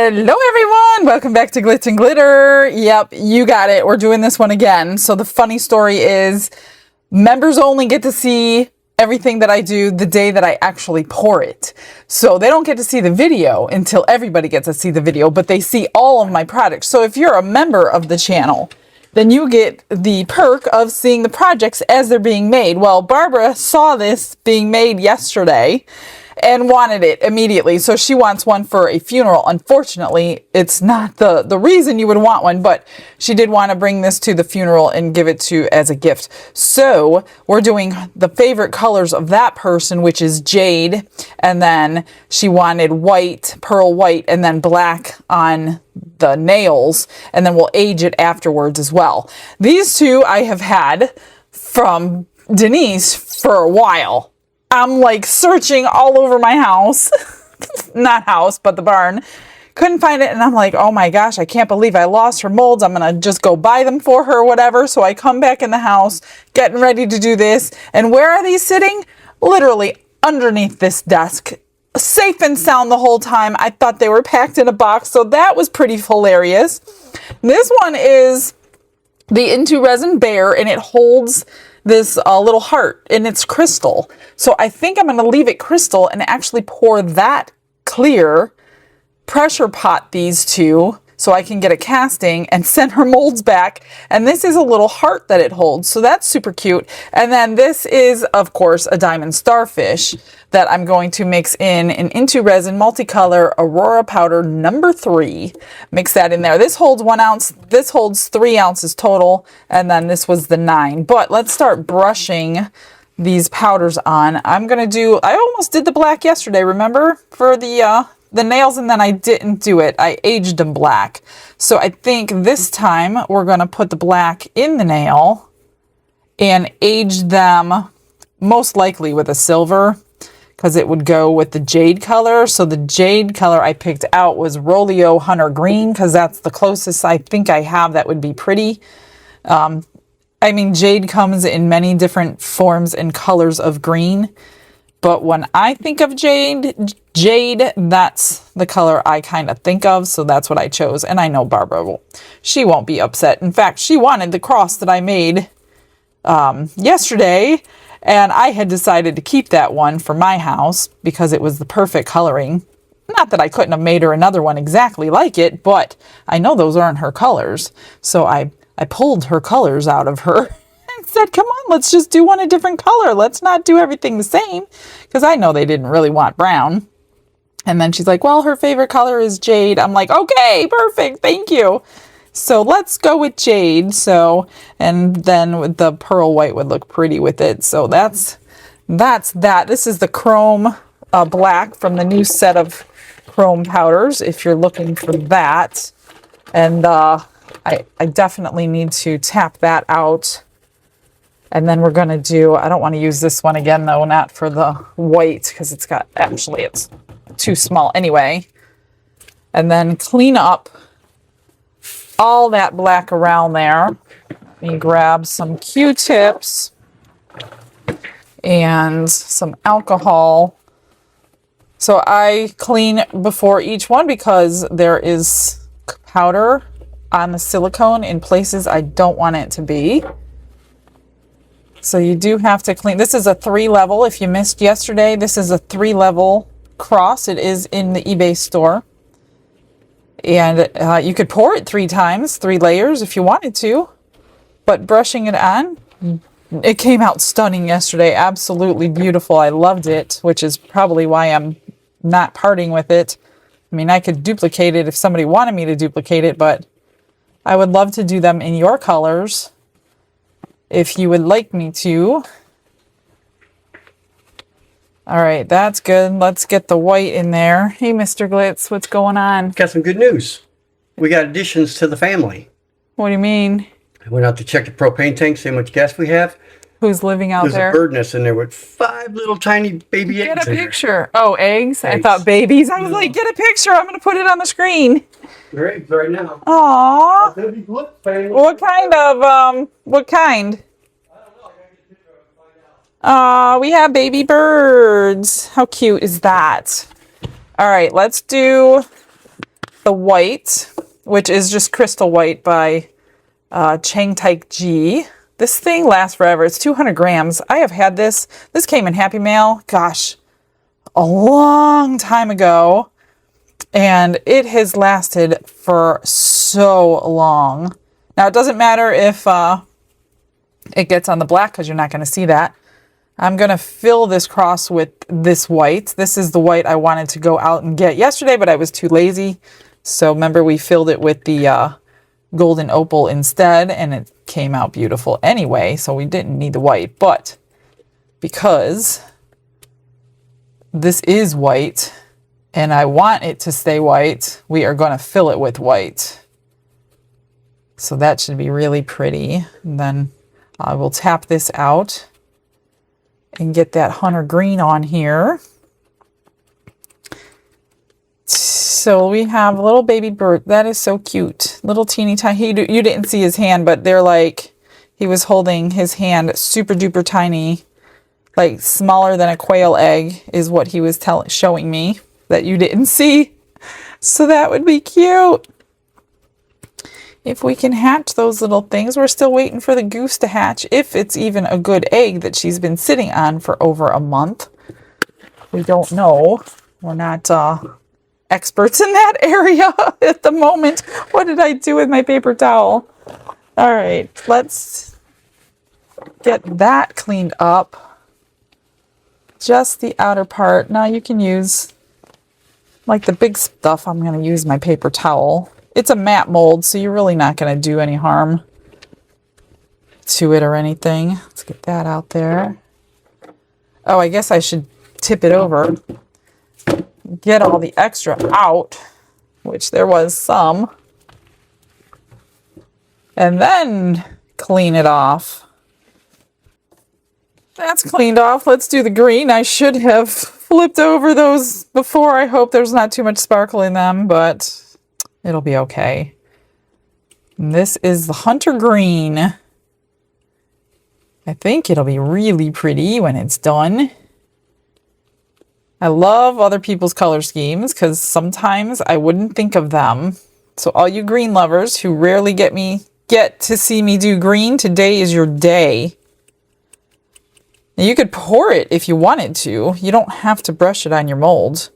Hello everyone, welcome back to Glitz and Glitter. Yep, you got it. We're doing this one again. So the funny story is members only get to see everything that I do the day that I actually pour it. So they don't get to see the video until everybody gets to see the video, but they see all of my products. So if you're a member of the channel, then you get the perk of seeing the projects as they're being made. Well, Barbara saw this being made yesterday and wanted it immediately. So she wants one for a funeral. Unfortunately, it's not the reason you would want one, but she did want to bring this to the funeral and give it to as a gift. So we're doing the favorite colors of that person, which is Jade. And then she wanted white, pearl white, and then black on the nails. And then we'll age it afterwards as well. These two I have had from Denise for a while. I'm like searching all over my house, not house, but the barn. Couldn't find it. And I'm like, oh my gosh, I can't believe I lost her molds. I'm going to just go buy them for her or whatever. So I come back in the house, getting ready to do this. And where are these sitting? Literally underneath this desk. Safe and sound the whole time. I thought they were packed in a box. So that was pretty hilarious. This one is the Into Resin Bear, and it holds this little heart, and it's crystal. So I think I'm going to leave it crystal and actually pour that clear, pressure pot these two so I can get a casting and send her molds back. And this is a little heart that it holds, so that's super cute. And then this is, of course, a diamond starfish that I'm going to mix in an Into Resin Multicolor Aurora Powder number 3. Mix that in there. This holds 1 ounce. This holds 3 ounces total. And then this was the 9. But let's start brushing these powders on. I'm going to do, I almost did the black yesterday, remember? For the nails, and then I didn't do it. I aged them black. So I think this time we're going to put the black in the nail and age them most likely with a silver, because it would go with the jade color. So the jade color I picked out was Rolio Hunter Green, because that's the closest I think I have that would be pretty. I mean, jade comes in many different forms and colors of green, but when I think of jade, that's the color I kind of think of, so that's what I chose. And I know Barbara, she won't be upset. In fact, she wanted the cross that I made yesterday, and I had decided to keep that one for my house because it was the perfect coloring. Not that I couldn't have made her another one exactly like it, but I know those aren't her colors. So I pulled her colors out of her and said, come on, let's just do one a different color. Let's not do everything the same, because I know they didn't really want brown. And then she's like, well, her favorite color is jade. I'm like, okay, perfect, thank you. So let's go with jade. So, and then with the pearl white would look pretty with it. So that's that. This is the chrome black from the new set of chrome powders, if you're looking for that. And I definitely need to tap that out. And then we're going to do, I don't want to use this one again, though, not for the white, because it's got, actually, it's too small anyway. And then clean up all that black around there. Let me grab some Q-tips and some alcohol. So I clean before each one because there is powder on the silicone in places I don't want it to be. So you do have to clean. This is a 3-level. If you missed yesterday, this is a 3-level cross. It is in the eBay store. And you could pour it 3 times, 3 layers if you wanted to. But brushing it on, it came out stunning yesterday. Absolutely beautiful. I loved it, which is probably why I'm not parting with it. I mean, I could duplicate it if somebody wanted me to duplicate it, but I would love to do them in your colors if you would like me to. All right, that's good. Let's get the white in there. Hey, Mr. Glitz, what's going on? Got some good news. We got additions to the family. What do you mean? I went out to check the propane tank, see how much gas we have. Who's living out there? There's a bird nest in there with 5 little tiny baby eggs. Get a picture. Oh, eggs? I thought babies. I was like, get a picture. I'm going to put it on the screen. They're eggs right now. Aww. What kind of, what kind? We have baby birds. How cute is that? All right, let's do the white, which is just crystal white by GNGMICHELLE. This thing lasts forever. It's 200 grams. I have had this. This came in Happy Mail, gosh, a long time ago. And it has lasted for so long. Now, it doesn't matter if it gets on the black because you're not going to see that. I'm going to fill this cross with this white. This is the white I wanted to go out and get yesterday, but I was too lazy. So remember, we filled it with the golden opal instead, and it came out beautiful anyway. So we didn't need the white, but because this is white and I want it to stay white, we are going to fill it with white. So that should be really pretty. And then I will tap this out and get that hunter green on here. So we have a little baby bird. That is so cute. Little teeny tiny. You didn't see his hand, but they're like, he was holding his hand super duper tiny, like smaller than a quail egg is what he was showing me that you didn't see. So that would be cute. If we can hatch those little things. We're still waiting for the goose to hatch, if it's even a good egg that she's been sitting on for over a month. We don't know. We're not experts in that area at the moment. What did I do with my paper towel? All right, let's get that cleaned up. Just the outer part. Now you can use, like the big stuff, I'm going to use my paper towel. It's a matte mold, so you're really not going to do any harm to it or anything. Let's get that out there. Oh, I guess I should tip it over. Get all the extra out, which there was some. And then clean it off. That's cleaned off. Let's do the green. I should have flipped over those before. I hope there's not too much sparkle in them, but it'll be okay. And this is the hunter green. I think it'll be really pretty when it's done. I love other people's color schemes because sometimes I wouldn't think of them. So all you green lovers who rarely get to see me do green, today is your day. Now you could pour it if you wanted to. You don't have to brush it on your mold.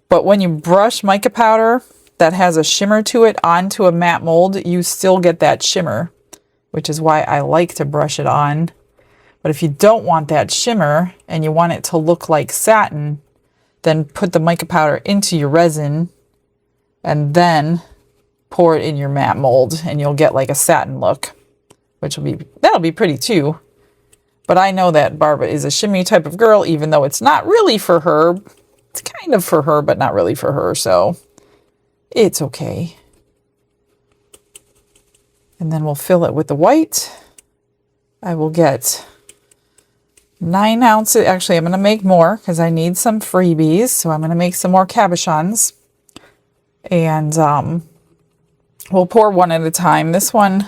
But when you brush mica powder that has a shimmer to it onto a matte mold, you still get that shimmer, which is why I like to brush it on. But if you don't want that shimmer and you want it to look like satin, then put the mica powder into your resin and then pour it in your matte mold and you'll get like a satin look, which that'll be pretty too. But I know that Barbara is a shimmy type of girl, even though it's not really for her. It's kind of for her, but not really for her, so it's okay. And then we'll fill it with the white. I will get 9 ounces. Actually, I'm going to make more because I need some freebies. So I'm going to make some more cabochons. And we'll pour one at a time. This one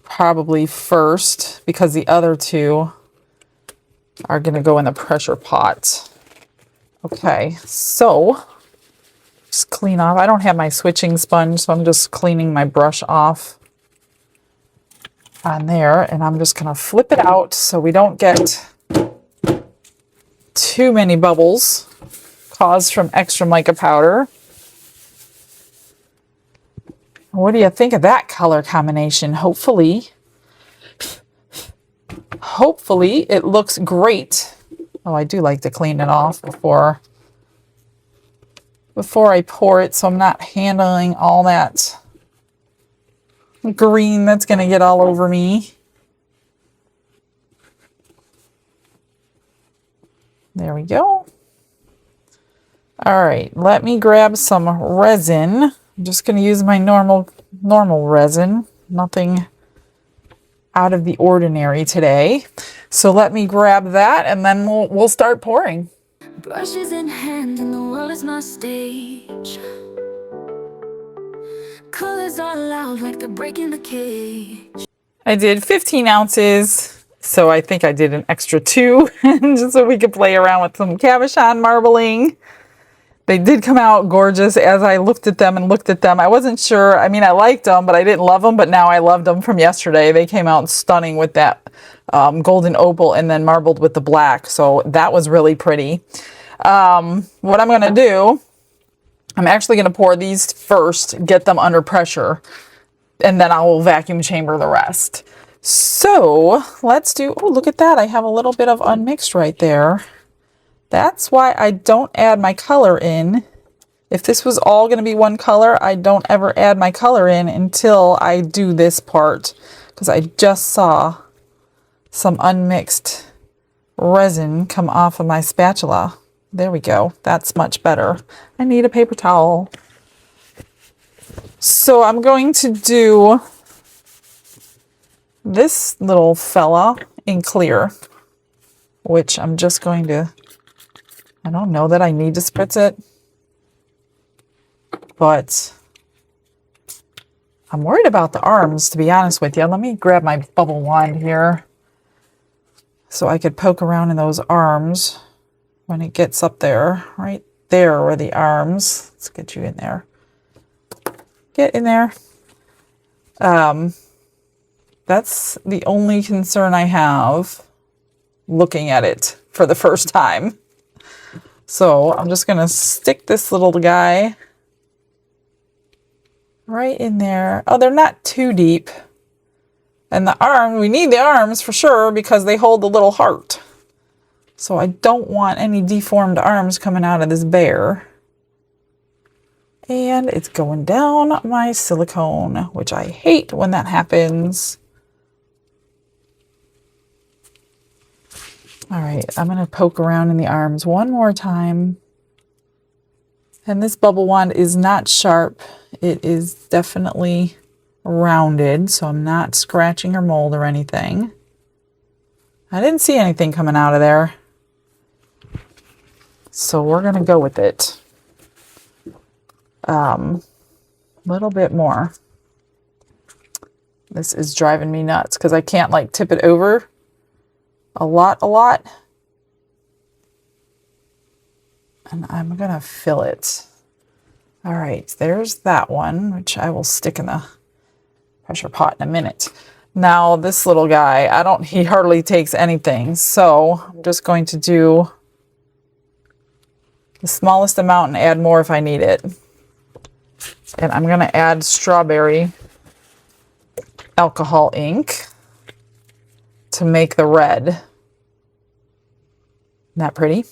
probably first because the other two are going to go in the pressure pot. Okay, so just clean off. I don't have my switching sponge, so I'm just cleaning my brush off on there, and I'm just going to flip it out so we don't get too many bubbles caused from extra mica powder. What do you think of that color combination? Hopefully it looks great. Oh, I do like to clean it off before I pour it, so I'm not handling all that green that's going to get all over me. There we go. All right, let me grab some resin. I'm just going to use my normal resin. Nothing out of the ordinary today. So let me grab that and then we'll start pouring. Brushes in hand and the world is my stage. Colors are loud like they're breaking the cage. I did 15 ounces, so I think I did an extra 2 just so we could play around with some cabochon marbling. They did come out gorgeous as I looked at them and looked at them. I wasn't sure. I mean, I liked them, but I didn't love them. But now I loved them from yesterday. They came out stunning with that golden opal and then marbled with the black. So that was really pretty. What I'm going to do, I'm actually going to pour these first, get them under pressure, and then I will vacuum chamber the rest. So let's do, oh, look at that. I have a little bit of unmixed right there. That's why I don't add my color in. If this was all going to be one color, I don't ever add my color in until I do this part, because I just saw some unmixed resin come off of my spatula. There we go. That's much better. I need a paper towel. So I'm going to do this little fella in clear, which I'm just going to, I don't know that I need to spritz it, but I'm worried about the arms, to be honest with you. Let me grab my bubble wand here so I could poke around in those arms when it gets up there, right there where the arms, let's get you in there. Get in there. That's the only concern I have looking at it for the first time. So I'm just going to stick this little guy right in there. Oh, they're not too deep. And the arm, we need the arms for sure because they hold the little heart. So I don't want any deformed arms coming out of this bear. And it's going down my silicone, which I hate when that happens. All right, I'm going to poke around in the arms one more time. And this bubble wand is not sharp. It is definitely rounded, so I'm not scratching or mold or anything. I didn't see anything coming out of there. So we're going to go with it. Little bit more. This is driving me nuts because I can't like tip it over a lot. And I'm going to fill it. All right, there's that one, which I will stick in the pressure pot in a minute. Now this little guy, he hardly takes anything. So I'm just going to do the smallest amount and add more if I need it. And I'm going to add strawberry alcohol ink to make the red. Isn't that pretty?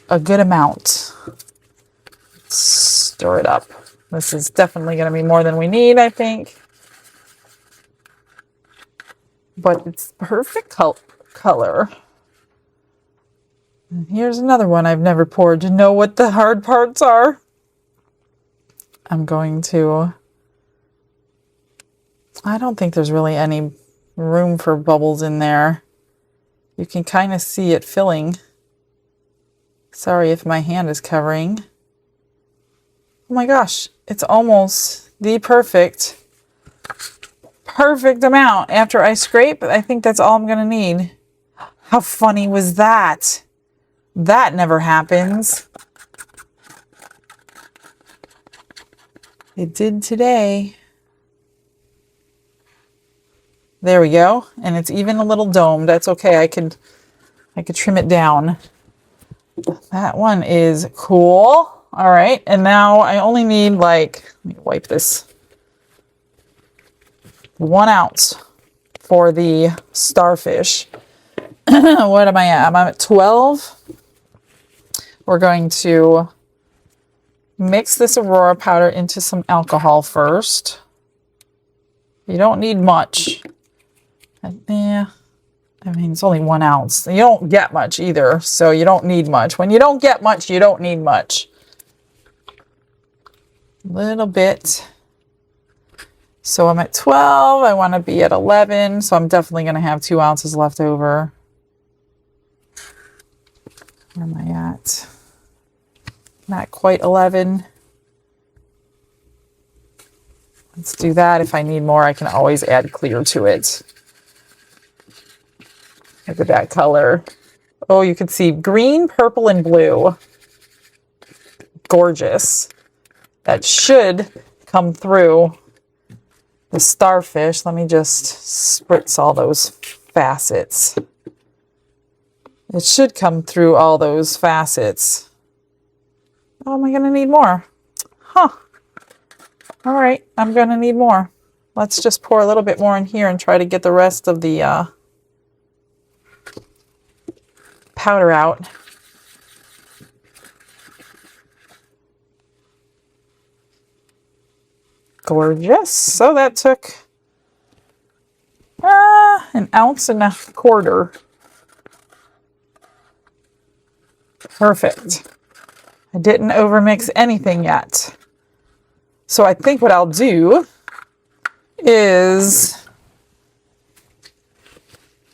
A good amount. Stir it up. This is definitely going to be more than we need, I think. But it's perfect color. And here's another one I've never poured to know what the hard parts are. I'm going to, I don't think there's really any room for bubbles in there. You can kind of see it filling. Sorry if my hand is covering. Oh my gosh, it's almost the perfect amount. After I scrape, I think that's all I'm going to need. How funny was that? That never happens. It did today. There we go. And it's even a little domed. That's okay. I could trim it down. That one is cool. All right. And now I only need let me wipe this. 1 ounce for the starfish. What am I at? I'm at 12. We're going to mix this Aurora powder into some alcohol first. You don't need much. Yeah, I mean, it's only 1 ounce. You don't get much either, so you don't need much. When you don't get much, you don't need much. A little bit. So I'm at 12. I want to be at 11, so I'm definitely going to have 2 ounces left over. Where am I at? Not quite 11. Let's do that. If I need more, I can always add clear to it. Look at that color. Oh, you can see green, purple, and blue. gorgeous. That should come through the starfish. Let me just spritz all those facets. It should come through all those facets. Oh, am I going to need more? Huh. All right, I'm going to need more. Let's just pour a little bit more in here and try to get the rest of the powder out. Gorgeous. So that took 1.25 ounces. Perfect. I didn't overmix anything yet. So I think what I'll do is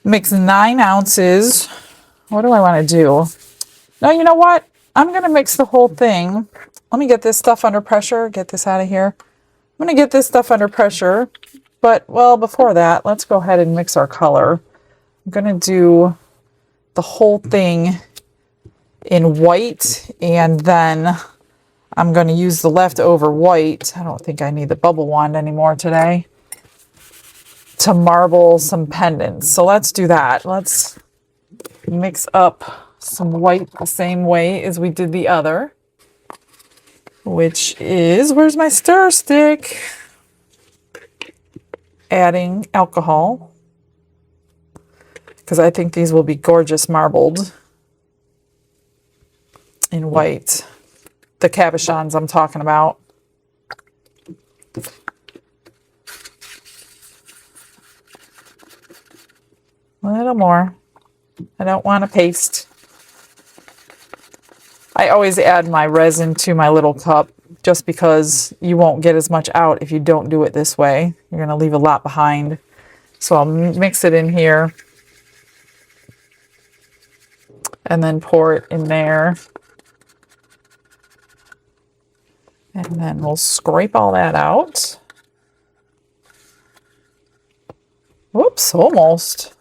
mix 9 ounces. What do I want to do? No, you know what? I'm going to mix the whole thing. Let me get this stuff under pressure. Get this out of here. I'm going to get this stuff under pressure. But, well, before that, let's go ahead and mix our color. I'm going to do the whole thing in white, and then I'm going to use the leftover white. I don't think I need the bubble wand anymore today to marble some pendants. So let's do that. Let's mix up some white the same way as we did the other, which is, where's my stir stick? Adding alcohol, because I think these will be gorgeous marbled in white. The cabochons I'm talking about. A little more. I don't want to paste. I always add my resin to my little cup just because you won't get as much out if you don't do it this way. You're going to leave a lot behind. So I'll mix it in here and then pour it in there. And then we'll scrape all that out. Whoops, almost.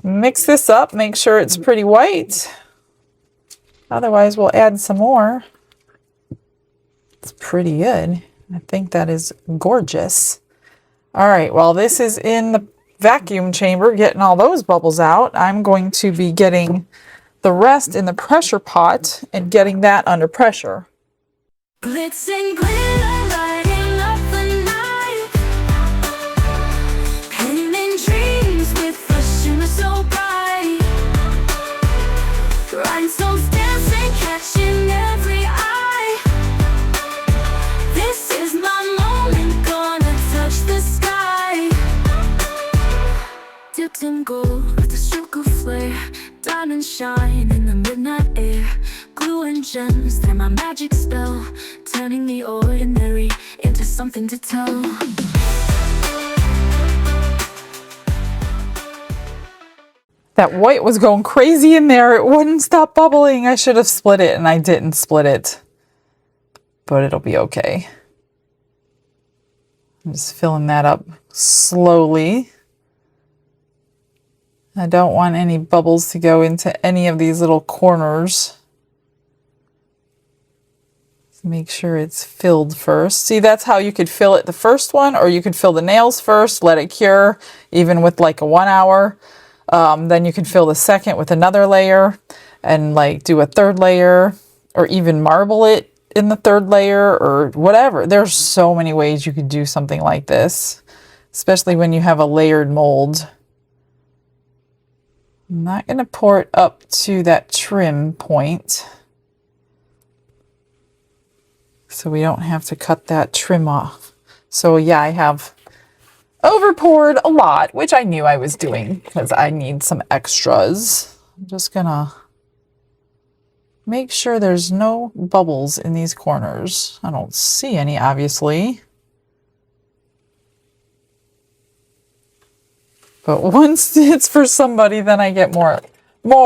Mix this up, make sure it's pretty white. Otherwise, we'll add some more. It's pretty good. I think that is gorgeous. All right, while this is in the vacuum chamber, getting all those bubbles out, I'm going to be getting the rest in the pressure pot and getting that under pressure. Glitz and glitter, lighting up the night. Painting dreams with a shimmer so bright. Rhinestones dancing, catching every eye. This is my moment, gonna touch the sky. Dipped in gold with a stroke of flare. Diamonds shine in the midnight air. Glue and gems, they're my magic spell, turning the ordinary into something to tell. That white was going crazy in there. It wouldn't stop bubbling. I should have split it, and I didn't split it. But it'll be okay. I'm just filling that up slowly. I don't want any bubbles to go into any of these little corners. Make sure it's filled first. See, that's how you could fill it the first one, or you could fill the nails first, let it cure, even with like a 1 hour. Then you could fill the second with another layer and like do a third layer, or even marble it in the third layer or whatever. There's so many ways you could do something like this, especially when you have a layered mold. I'm not going to pour it up to that trim point, so we don't have to cut that trim off. So yeah, I have over poured a lot, which I knew I was doing because I need some extras. I'm just gonna make sure there's no bubbles in these corners. I don't see any, obviously. But once it's for somebody, then I get more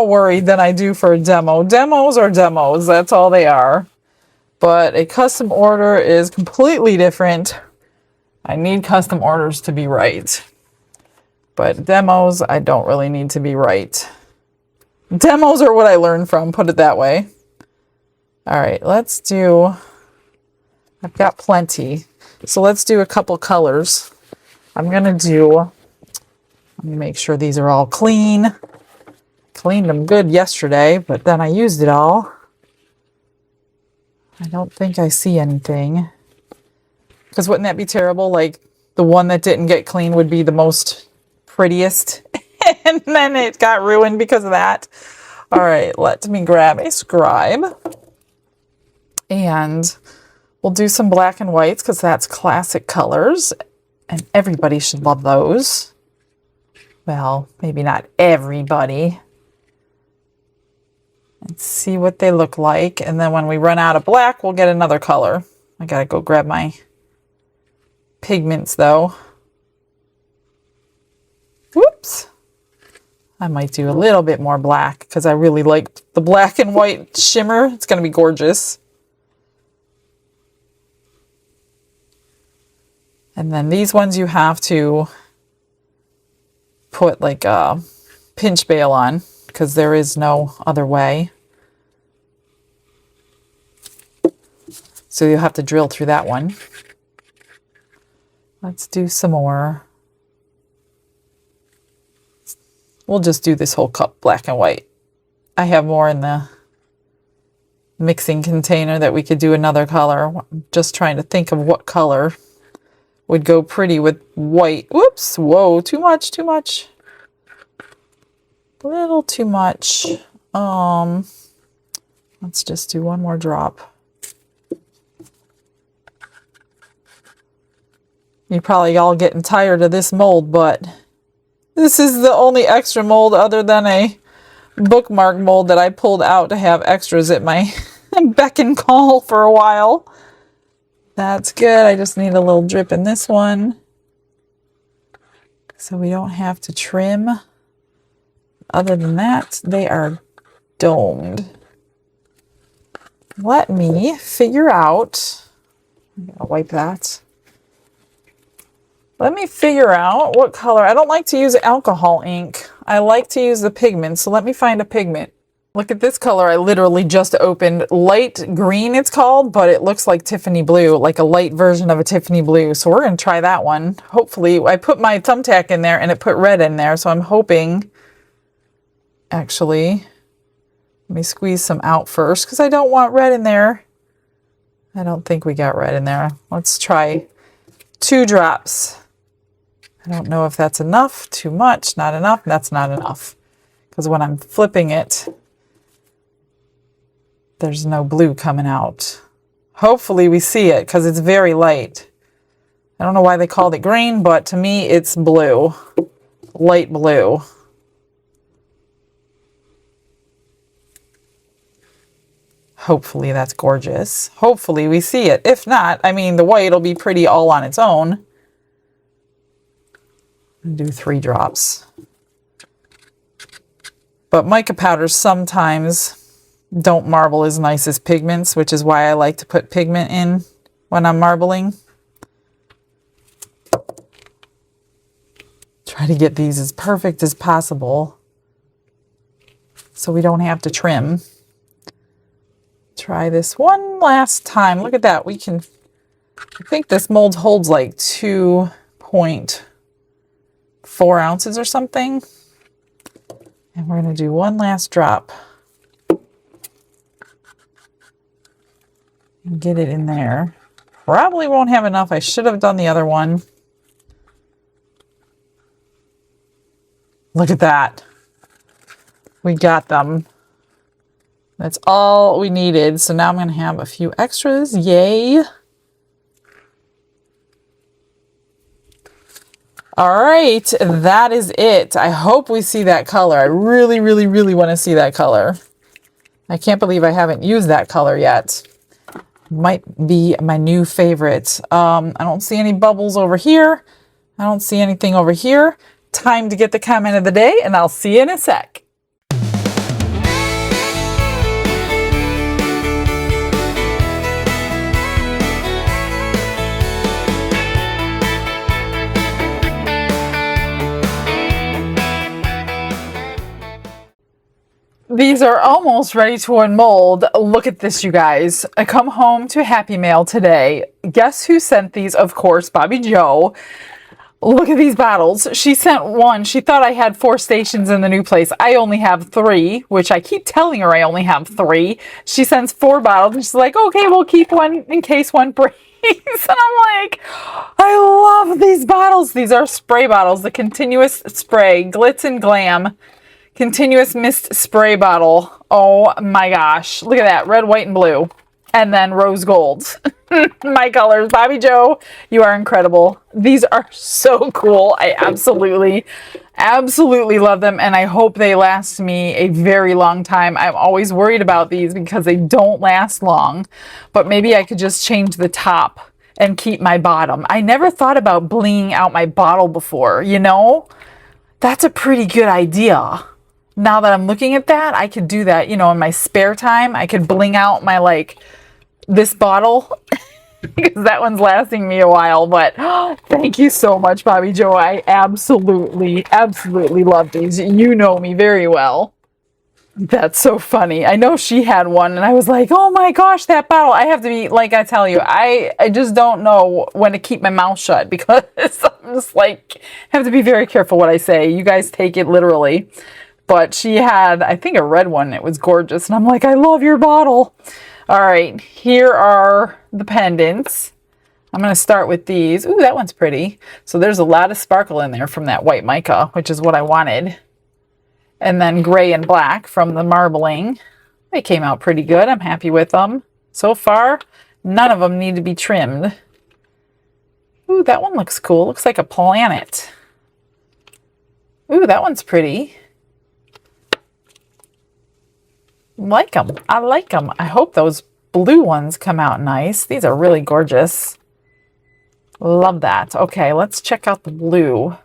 worried than I do for a demo. Demos are demos, that's all they are. But a custom order is completely different. I need custom orders to be right. But demos, I don't really need to be right. Demos are what I learned from, put it that way. All right, let's do, I've got plenty. So let's do a couple colors. I'm gonna do, let me make sure these are all clean. Cleaned them good yesterday, but then I used it all. I don't think I see anything. Because wouldn't that be terrible? Like the one that didn't get clean would be the most prettiest. And then it got ruined because of that. All right, let me grab a scribe. And we'll do some black and whites because that's classic colors. And everybody should love those. Well, maybe not everybody. And see what they look like. And then when we run out of black, we'll get another color. I gotta go grab my pigments though. Whoops. I might do a little bit more black because I really like the black and white shimmer. It's gonna be gorgeous. And then these ones you have to put like a pinch bail on because there is no other way. So you'll have to drill through that one. Let's do some more. We'll just do this whole cup black and white. I have more in the mixing container that we could do another color. I'm just trying to think of what color would go pretty with white. Whoops, whoa, too much, too much. A little too much. Let's just do one more drop. You're probably all getting tired of this mold, but this is the only extra mold other than a bookmark mold that I pulled out to have extras at my beck and call for a while. That's good. I just need a little drip in this one so we don't have to trim. Other than that, they are domed. Let me figure out, I'm gonna wipe that. Let me figure out what color. I don't like to use alcohol ink. I like to use the pigment, so let me find a pigment. Look at this color I literally just opened. Light green it's called, but it looks like Tiffany blue, like a light version of a Tiffany blue. So we're gonna try that one. Hopefully, I put my thumbtack in there and it put red in there, so I'm hoping, actually, let me squeeze some out first because I don't want red in there. I don't think we got red in there. Let's try 2 drops. I don't know if that's enough, too much, not enough. That's not enough. Because when I'm flipping it, there's no blue coming out. Hopefully we see it because it's very light. I don't know why they called it green, but to me it's blue. Light blue. Hopefully that's gorgeous. Hopefully we see it. If not, I mean, the white will be pretty all on its own. Do 3 drops. But mica powders sometimes don't marble as nice as pigments, which is why I like to put pigment in when I'm marbling. Try to get these as perfect as possible so we don't have to trim. Try this one last time. Look at that. We can, I think this mold holds like 2.4 ounces or something. And we're going to do one last drop. And get it in there. Probably won't have enough. I should have done the other one. Look at that. We got them. That's all we needed. So now I'm going to have a few extras. Yay. All right, that is it. I hope we see that color. I really, really, really want to see that color. I can't believe I haven't used that color yet. Might be my new favorite. I don't see any bubbles over here. I don't see anything over here. Time to get the comment of the day, and I'll see you in a sec. these are almost ready to unmold. Look at this, you guys. I come home to Happy Mail today. Guess who sent these? Of course, Bobby Joe. Look at these bottles. She sent one. She thought I had 4 stations in the new place. I only have 3, which I keep telling her I only have 3. She sends 4 bottles and she's like, okay, we'll keep one in case one breaks. And I'm like, I love these bottles. These are spray bottles. The continuous spray, Glitz and Glam. Continuous mist spray bottle. Oh my gosh. Look at that. Red, white, and blue. And then rose gold. My colors. Bobby Joe, you are incredible. These are so cool. I absolutely love them. And I hope they last me a very long time. I'm always worried about these because they don't last long. But maybe I could just change the top and keep my bottom. I never thought about blinging out my bottle before, you know? That's a pretty good idea. Now that I'm looking at that, I could do that, you know, in my spare time. I could bling out my, like, this bottle because that one's lasting me a while. But thank you so much, Bobby Joe. I absolutely love these. You know me very well. That's so funny. I know she had one and I was like, oh my gosh, that bottle. I have to be, like I tell you, I just don't know when to keep my mouth shut because I'm just like, have to be very careful what I say. You guys take it literally. But she had, I think, a red one. It was gorgeous. And I'm like, I love your bottle. All right, here are the pendants. I'm going to start with these. Ooh, that one's pretty. So there's a lot of sparkle in there from that white mica, which is what I wanted. And then gray and black from the marbling. They came out pretty good. I'm happy with them. So far, none of them need to be trimmed. Ooh, that one looks cool. Looks like a planet. Ooh, that one's pretty. Like them. I like them. I hope those blue ones come out nice. These are really gorgeous. Love that. Okay, let's check out the blue.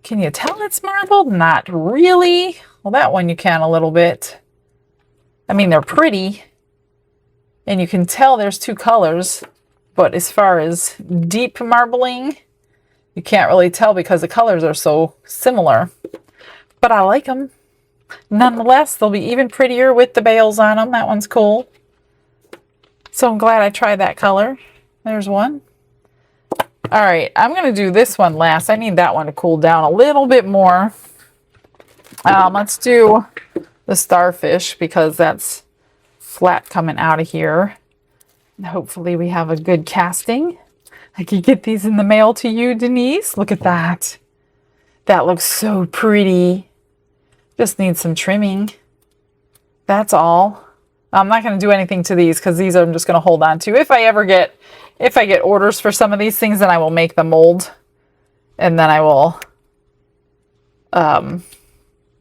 Can you tell it's marbled? Not really. Well, that one you can a little bit. I mean, they're pretty. And you can tell there's 2 colors. But as far as deep marbling, you can't really tell because the colors are so similar. But I like them. Nonetheless, they'll be even prettier with the bales on them. That one's cool. So I'm glad I tried that color. There's one. All right, I'm going to do this one last. I need that one to cool down a little bit more. Let's do the starfish because that's flat coming out of here. And hopefully we have a good casting. I could get these in the mail to you, Denise. Look at that. That looks so pretty. Just need some trimming. That's all. I'm not going to do anything to these because these I'm just going to hold on to. If I get orders for some of these things, then I will make the mold. And then I will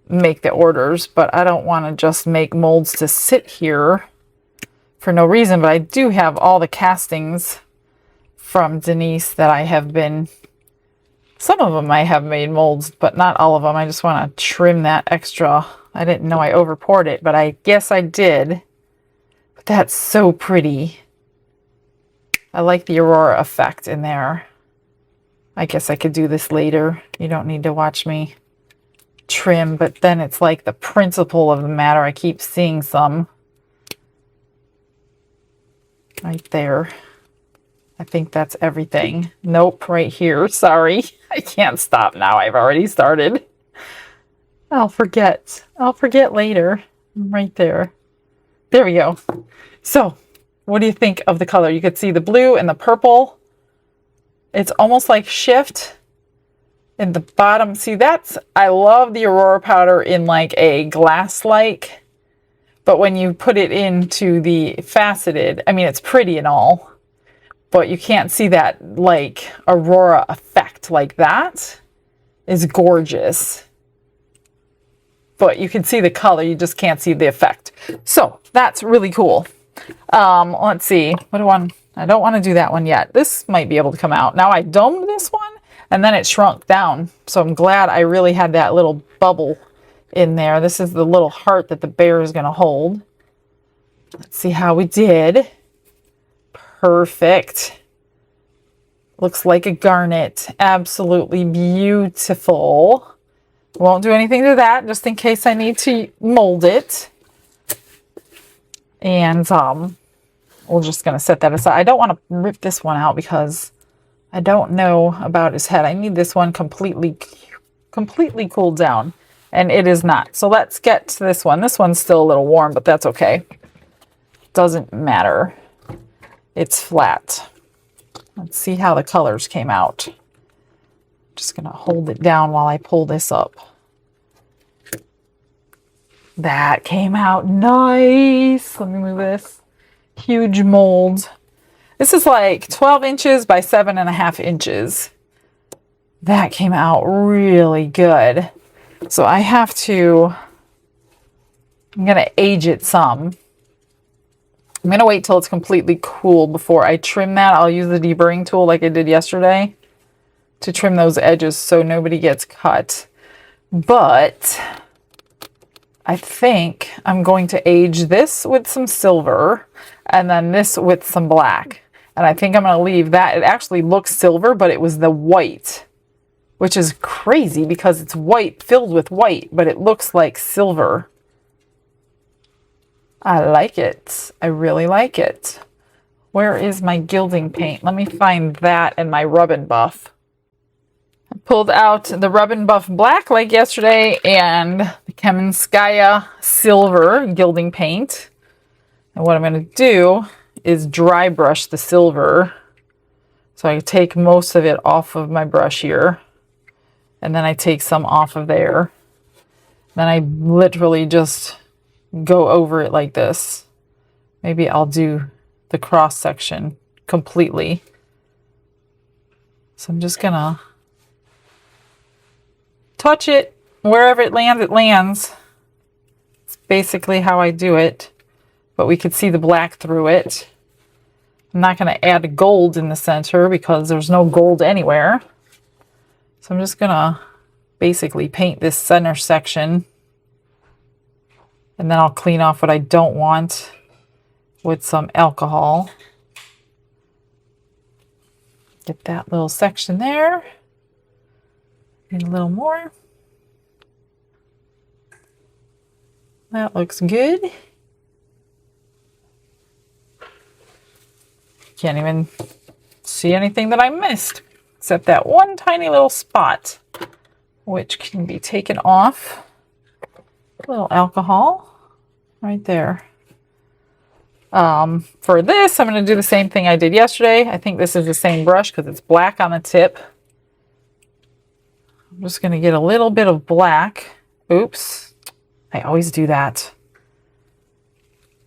make the orders. But I don't want to just make molds to sit here for no reason. But I do have all the castings from Denise that I have been... Some of them I have made molds, but not all of them. I just want to trim that extra. I didn't know I over poured it, but I guess I did. But that's so pretty. I like the Aurora effect in there. I guess I could do this later. You don't need to watch me trim, but then it's like the principle of the matter. I keep seeing some right there. I think that's everything. Nope, right here. Sorry. I can't stop now. I've already started. I'll forget. I'll forget later. Right there. There we go. So, what do you think of the color? You could see the blue and the purple. It's almost like shift in the bottom. See, I love the Aurora powder in like a glass-like. But when you put it into the faceted, I mean, it's pretty and all. But you can't see that like Aurora effect like that is gorgeous. But you can see the color, you just can't see the effect. So that's really cool. Let's see, I don't want to do that one yet. This might be able to come out. Now I domed this one and then it shrunk down. So I'm glad I really had that little bubble in there. This is the little heart that the bear is going to hold. Let's see how we did. Perfect. Looks like a garnet. Absolutely beautiful. Won't do anything to that, just in case I need to mold it. And we're just going to set that aside. I don't want to rip this one out because I don't know about his head. I need this one completely cooled down, and it is not. So let's get to this one. This one's still a little warm, but that's okay. Doesn't matter. It's flat. Let's see how the colors came out. Just going to hold it down while I pull this up. That came out nice. Let me move this. Huge mold. This is like 12 inches by 7.5 inches. That came out really good. So I have to, I'm going to age it some. I'm going to wait till it's completely cool before I trim that. I'll use the deburring tool like I did yesterday to trim those edges so nobody gets cut. But I think I'm going to age this with some silver and then this with some black. And I think I'm going to leave that. It actually looks silver, but it was the white, which is crazy because it's white filled with white, but it looks like silver. I like it. I really like it. Where is my gilding paint? Let me find that and my Rub and Buff. I pulled out the Rub and Buff black like yesterday and the Kamenskaya silver gilding paint. And what I'm going to do is dry brush the silver. So I take most of it off of my brush here. And then I take some off of there. Then I literally just go over it like this. Maybe I'll do the cross section completely. So I'm just gonna touch it wherever it lands, it lands. It's basically how I do it, but we could see the black through it. I'm not going to add gold in the center because there's no gold anywhere. So I'm just gonna basically paint this center section, and then I'll clean off what I don't want with some alcohol. Get that little section there. Need a little more. That looks good. Can't even see anything that I missed, except that one tiny little spot, which can be taken off. A little alcohol right there. For this, I'm going to do the same thing I did yesterday. I think this is the same brush because it's black on the tip. I'm just going to get a little bit of black. Oops. I always do that.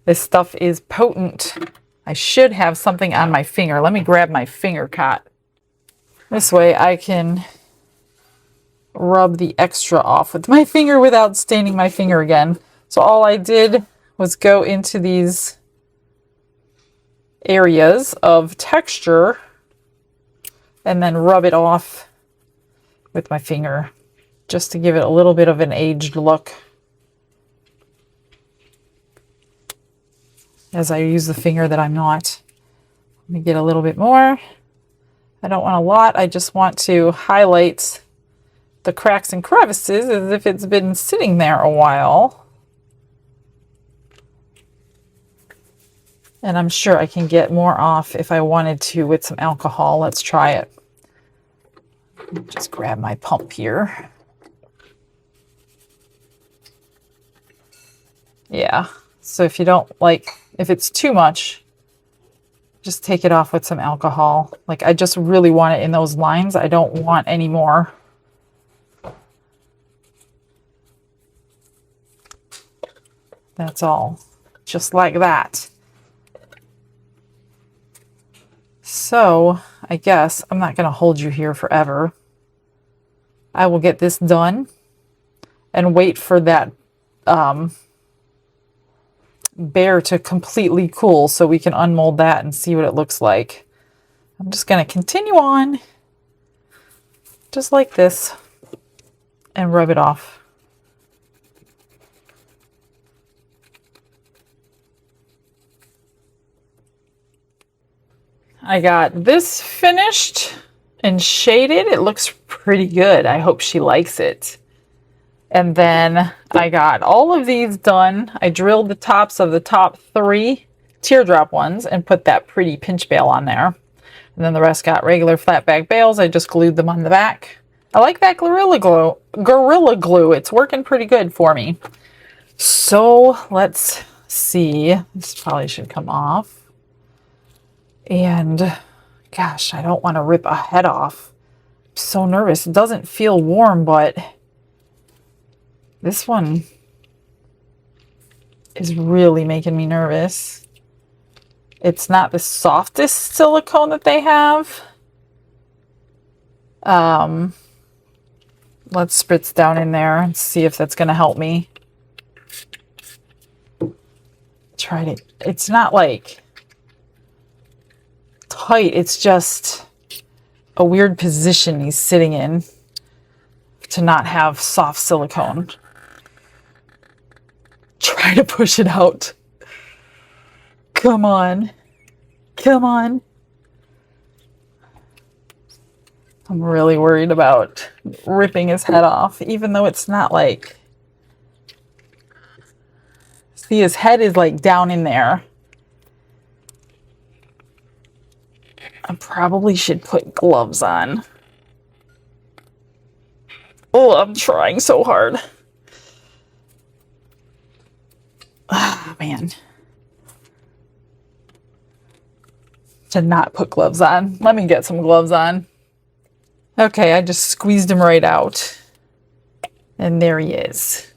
This stuff is potent. I should have something on my finger. Let me grab my finger cot. This way I can rub the extra off with my finger without staining my finger again. So all I did was go into these areas of texture and then rub it off with my finger just to give it a little bit of an aged look as I use the finger that I'm not. Let me get a little bit more. I don't want a lot. I just want to highlight the cracks and crevices as if it's been sitting there a while. And I'm sure I can get more off if I wanted to with some alcohol. Let's try it. Just grab my pump here. Yeah, so if you don't like, if it's too much, just take it off with some alcohol. Like I just really want it in those lines. I don't want any more. That's all. Just like that. So I guess I'm not going to hold you here forever. I will get this done and wait for that bear to completely cool so we can unmold that and see what it looks like. I'm just going to continue on just like this and rub it off. I got this finished and shaded. It looks pretty good. I hope she likes it. And then I got all of these done. I drilled the tops of the top 3 teardrop ones and put that pretty pinch bail on there. And then the rest got regular flat back bails. I just glued them on the back. I like that Gorilla Glue. It's working pretty good for me. So let's see. This probably should come off. And gosh, I don't want to rip a head off. I'm so nervous. It doesn't feel warm, but this one is really making me nervous. It's not the softest silicone that they have. Let's spritz down in there and see if that's going to help me. Tried it. It's not like tight. It's just a weird position he's sitting in to not have soft silicone. Try to push it out. Come on. Come on. I'm really worried about ripping his head off, even though it's not like... See, his head is like down in there. I probably should put gloves on. Oh, I'm trying so hard. Ah, man. To not put gloves on. Let me get some gloves on. Okay, I just squeezed him right out. And there he is.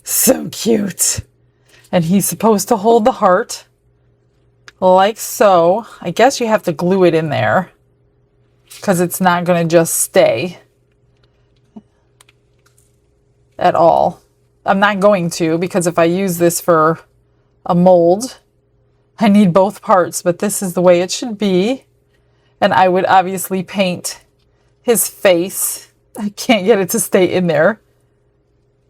So cute. And he's supposed to hold the heart. Like so. I guess you have to glue it in there. Because it's not going to just stay. At all. I'm not going to, because if I use this for a mold, I need both parts. But this is the way it should be. And I would obviously paint his face. I can't get it to stay in there.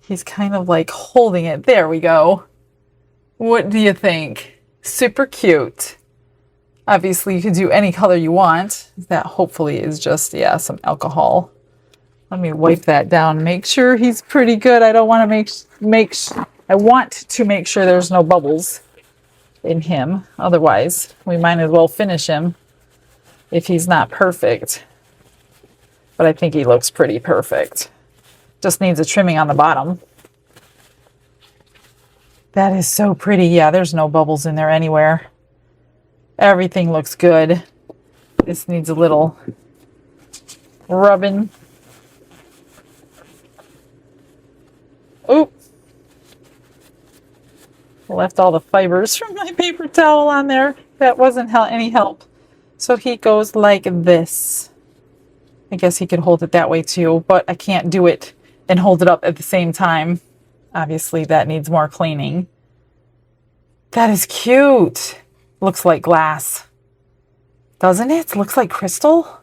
He's kind of like holding it. There we go. What do you think? Super cute. Obviously, you can do any color you want. That hopefully is just, yeah, some alcohol. Let me wipe that down. Make sure he's pretty good. I don't want to I want to make sure there's no bubbles in him. Otherwise, we might as well finish him if he's not perfect. But I think he looks pretty perfect. Just needs a trimming on the bottom. That is so pretty. Yeah, there's no bubbles in there anywhere. Everything looks good. This needs a little rubbing. Oop. Left all the fibers from my paper towel on there. That wasn't any help. So he goes like this. I guess he could hold it that way too, but I can't do it and hold it up at the same time. Obviously, that needs more cleaning. That is cute. Looks like glass. Doesn't it? Looks like crystal.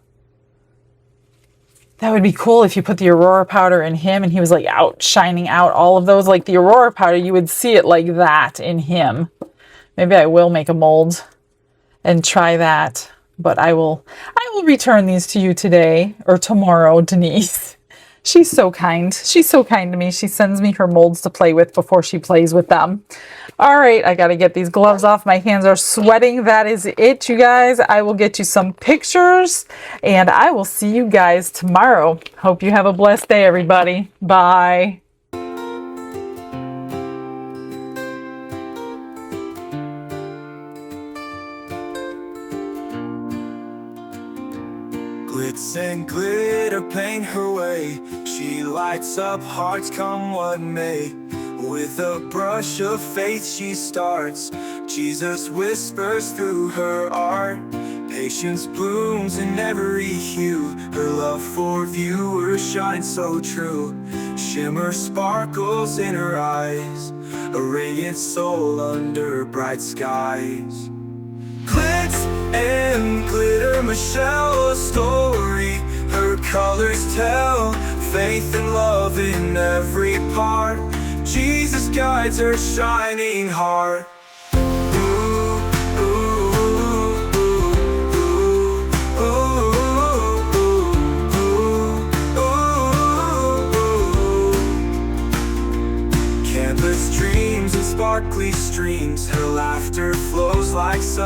That would be cool if you put the Aurora powder in him and he was like out, shining out all of those. Like the Aurora powder, you would see it like that in him. Maybe I will make a mold and try that. But I will return these to you today or tomorrow, Denise. She's so kind. She's so kind to me. She sends me her molds to play with before she plays with them. All right, I got to get these gloves off. My hands are sweating. That is it, you guys. I will get you some pictures, and I will see you guys tomorrow. Hope you have a blessed day, everybody. Bye. Glitz and glitter paint her way. She lights up hearts come what may. With a brush of faith she starts. Jesus whispers through her art. Patience blooms in every hue. Her love for viewers shines so true. Shimmer sparkles in her eyes. A radiant soul under bright skies. Glitz and glitter, Michelle, a story. Her colors tell faith and love in every part. Jesus guides her shining heart.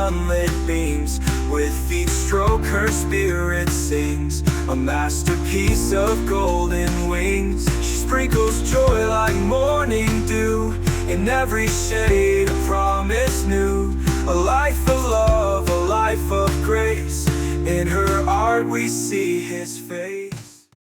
sunlit beams. With each stroke her spirit sings, a masterpiece of golden wings. She sprinkles joy like morning dew, in every shade a promise new. A life of love, a life of grace, in her art we see his face.